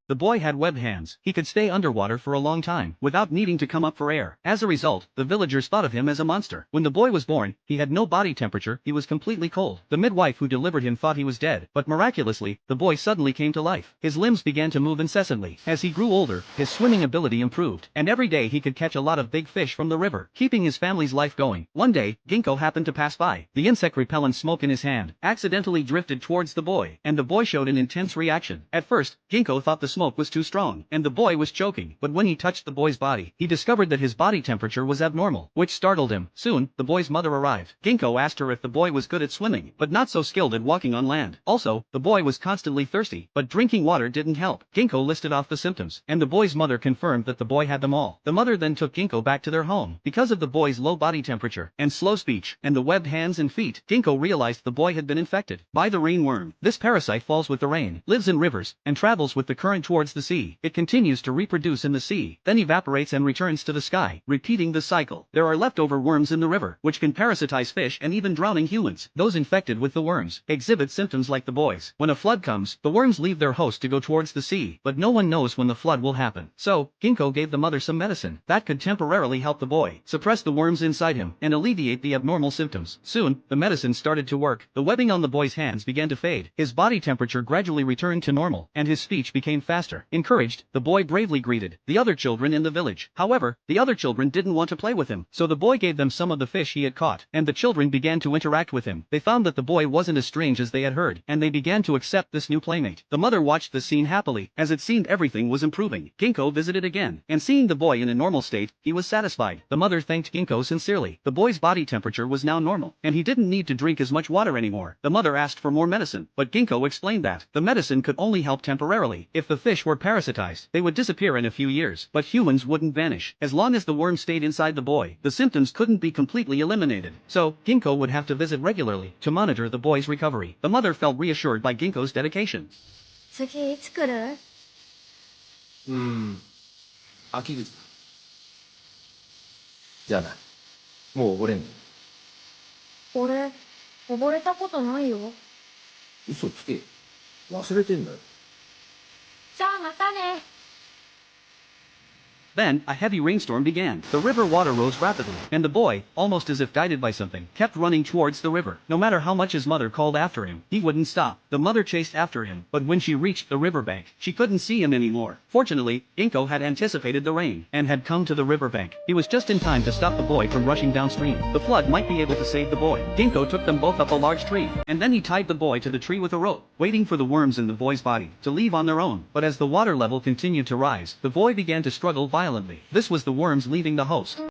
The boy had webbed hands. He could stay underwater for a long time without needing to come up for air. As a result, the villagers thought of him as a monster. When the boy was born, he had no body temperature, he was completely cold. The midwife who delivered him thought he was dead, but miraculously, the boy suddenly came to life. His limbs began to move incessantly. As he grew older, his swimming ability improved, and every day he could catch a lot of big fish from the river, keeping his family's life going. One day, Ginkgo happened to pass by. The insect repellent smoke in his hand accidentally drifted towards the boy, and the boy showed an intense reaction. At first, Ginkgo thought the smoke was too strong, and the boy was choking, but when he touched the boy's body, he discovered that his body temperature was abnormal, which startled him. Soon, the boy's mother arrived. Ginkgo asked her if the boy was good at swimming, but not so skilled at walking on land. Also, the boy was constantly thirsty, but drinking water didn't help. Ginkgo listed off the symptoms, and the boy's mother confirmed that the boy had them all. The mother then took Ginkgo back to their home. Because of the boy's low body temperature, and slow speech, and the webbed hands and feet, Ginkgo realized the boy had been infected by the rainworm. This parasite falls with the rain, lives in rivers, and travels with the current towards the sea. It continues to reproduce in the sea, then evaporates and returns to the sky, repeating the cycle. There are leftover worms in the river, which can parasitize fish and even drowning humans. Those infected with the worms exhibit symptoms like the boys. When a flood comes, the worms leave their host to go towards the sea, but no one knows when the flood will happen. So, Ginkgo gave the mother some medicine that could temporarily help the boy suppress the worms inside him and alleviate the abnormal symptoms. Soon, the medicine started to work. The webbing on the boy's hands began to fade. His body temperature gradually returned to normal, and his speech became faster. Encouraged, the boy bravely greeted the other children in the village. However, the other children didn't want to play with him, so the boy gave them some of the fish he had caught, and the children began to interact with him. They found that the boy wasn't as strange as they had heard, and they began to accept this new playmate. The mother watched the scene happily, as it seemed everything was improving. Ginkgo visited again, and seeing the boy in a normal state, he was satisfied. The mother thanked Ginkgo sincerely. The boy's body temperature was now normal, and he didn't need to drink as much water anymore. The mother asked for more medicine, but Ginkgo explained that the medicine could only help temporarily. If the fish were parasitized, they would disappear in a few years, but humans wouldn't vanish. As long as the worm stayed inside the boy, the symptoms couldn't be completely eliminated. So, Ginkgo would have to visit regularly to monitor the boy's recovery. The mother felt reassured by Ginkgo's dedication. 次いつ来る？秋口じゃない。もう溺れんの。俺、溺れたことないよ。嘘つけ。忘れてんだよ。じゃあまたね。Then, a heavy rainstorm began. The river water rose rapidly, and the boy, almost as if guided by something, kept running towards the river. No matter how much his mother called after him, he wouldn't stop. The mother chased after him, but when she reached the riverbank, she couldn't see him anymore. Fortunately, Ginkgo had anticipated the rain, and had come to the riverbank. He was just in time to stop the boy from rushing downstream. The flood might be able to save the boy. Ginkgo took them both up a large tree, and then he tied the boy to the tree with a rope, waiting for the worms in the boy's body to leave on their own. But as the water level continued to rise, the boy began to struggle violently. This was the worms leaving the host.